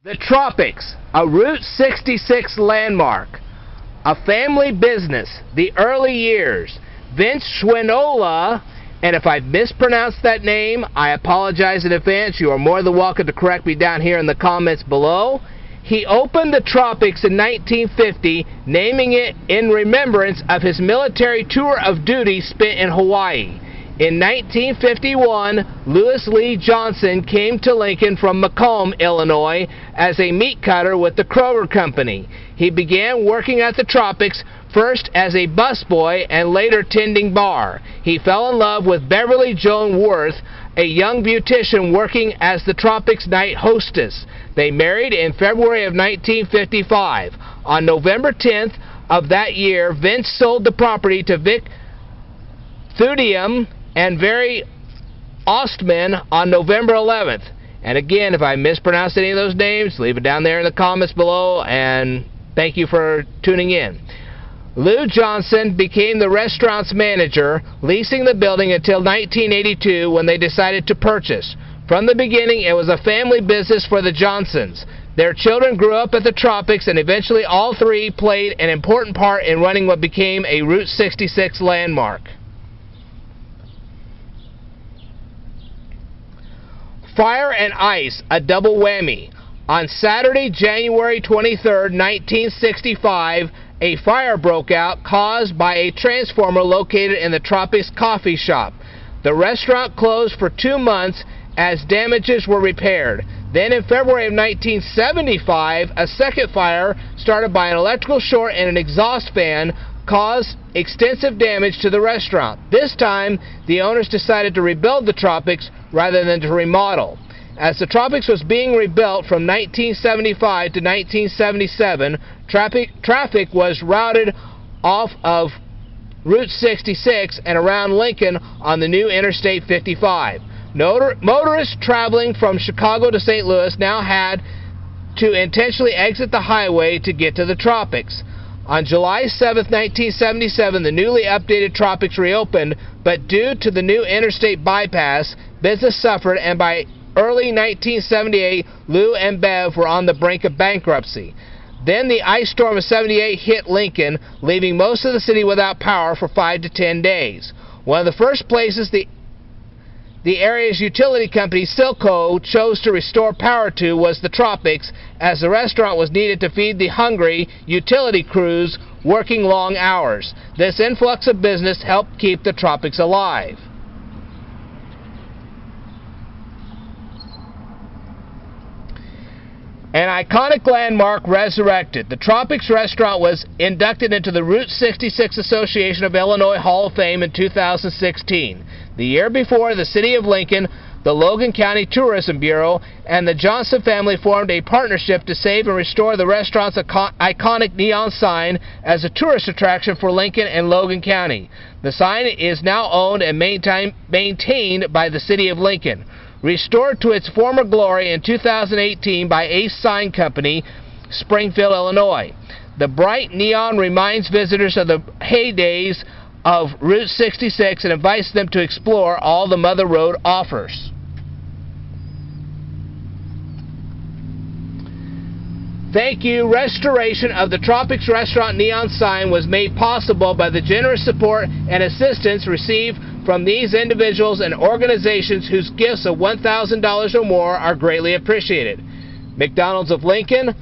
The Tropics, a Route 66 landmark, a family business, the early years, Vince Schwinola, and if I've mispronounced that name, I apologize in advance. You are more than welcome to correct me down here in the comments below. He opened the Tropics in 1950, naming it in remembrance of his military tour of duty spent in Hawaii. In 1951, Lewis Lee Johnson came to Lincoln from Macomb, Illinois, as a meat cutter with the Kroger Company. He began working at the Tropics, first as a busboy and later tending bar. He fell in love with Beverly Joan Worth, a young beautician working as the Tropics night hostess. They married in February of 1955. On November 10th of that year, Vince sold the property to Vic Thudium and Very Ostman on November 11th. And again, if I mispronounced any of those names, leave it down there in the comments below, and thank you for tuning in. Lou Johnson became the restaurant's manager, leasing the building until 1982 when they decided to purchase. From the beginning, it was a family business for the Johnsons. Their children grew up at the Tropics, and eventually all three played an important part in running what became a Route 66 landmark. Fire and ice, a double whammy. On Saturday, January 23, 1965, a fire broke out caused by a transformer located in the Tropics coffee shop. The restaurant closed for 2 months as damages were repaired. Then in February of 1975, a second fire started by an electrical short in an exhaust fan caused extensive damage to the restaurant. This time, the owners decided to rebuild the Tropics rather than to remodel. As the Tropics was being rebuilt from 1975 to 1977, traffic was routed off of Route 66 and around Lincoln on the new Interstate 55. Motorists traveling from Chicago to St. Louis now had to intentionally exit the highway to get to the Tropics. On July 7, 1977, the newly updated Tropics reopened, but due to the new interstate bypass, business suffered, and by early 1978, Lou and Bev were on the brink of bankruptcy. Then the ice storm of 78 hit Lincoln, leaving most of the city without power for 5 to 10 days. One of the first places the area's utility company, Silco, chose to restore power to was the Tropics, as the restaurant was needed to feed the hungry utility crews working long hours. This influx of business helped keep the Tropics alive. An iconic landmark resurrected. The Tropics restaurant was inducted into the Route 66 Association of Illinois Hall of Fame in 2016. The year before, the City of Lincoln, the Logan County Tourism Bureau, and the Johnson family formed a partnership to save and restore the restaurant's iconic neon sign as a tourist attraction for Lincoln and Logan County. The sign is now owned and maintained by the City of Lincoln. Restored to its former glory in 2018 by Ace Sign Company, Springfield, Illinois. The bright neon reminds visitors of the heydays of Route 66 and invites them to explore all the Mother Road offers. Thank you. Restoration of the Tropics restaurant neon sign was made possible by the generous support and assistance received from these individuals and organizations whose gifts of $1,000 or more are greatly appreciated. McDonald's of Lincoln,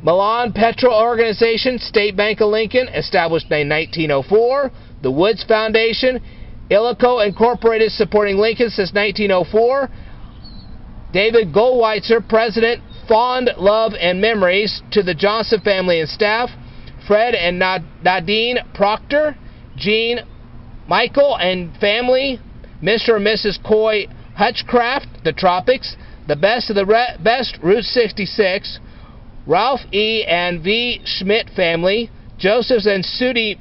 Milan Petrol Organization, State Bank of Lincoln, established in 1904, the Woods Foundation, Illico Incorporated, supporting Lincoln since 1904, David Goldweiser, President, fond love and memories to the Johnson family and staff, Fred and Nadine Proctor, Jean, Michael and family, Mr. and Mrs. Coy Hutchcraft, the Tropics, the best of the best, Route 66, Ralph E. and V. Schmidt family, Josephs and Sudie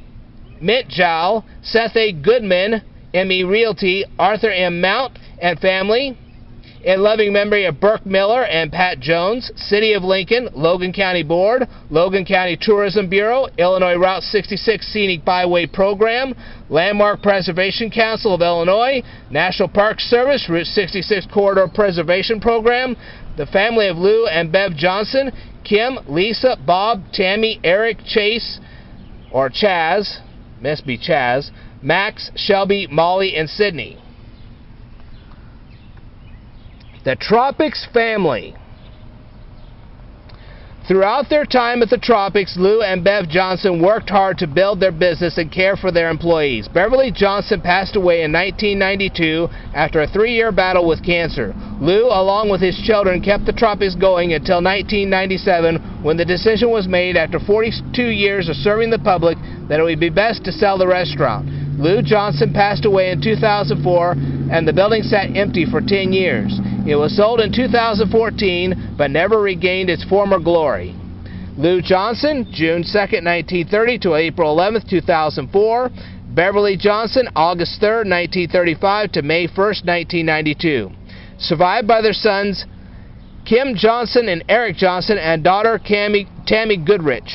Mintjow, Seth A. Goodman, M.E. Realty, Arthur M. Mount and family, in loving memory of Burke Miller and Pat Jones, City of Lincoln, Logan County Board, Logan County Tourism Bureau, Illinois Route 66 Scenic Byway Program, Landmark Preservation Council of Illinois, National Park Service, Route 66 Corridor Preservation Program, The family of Lou and Bev Johnson: Kim, Lisa, Bob, Tammy, Eric, Chase, or Chaz, must be Chaz, Max, Shelby, Molly, and Sydney. The Tropics family. Throughout their time at the Tropics, Lou and Bev Johnson worked hard to build their business and care for their employees. Beverly Johnson passed away in 1992 after a 3-year battle with cancer. Lou, along with his children, kept the Tropics going until 1997, when the decision was made after 42 years of serving the public that it would be best to sell the restaurant. Lou Johnson passed away in 2004, and the building sat empty for 10 years. It was sold in 2014, but never regained its former glory. Lou Johnson, June 2, 1930 to April 11, 2004. Beverly Johnson, August 3, 1935 to May 1, 1992. Survived by their sons Kim Johnson and Eric Johnson, and daughter Tammy Goodrich.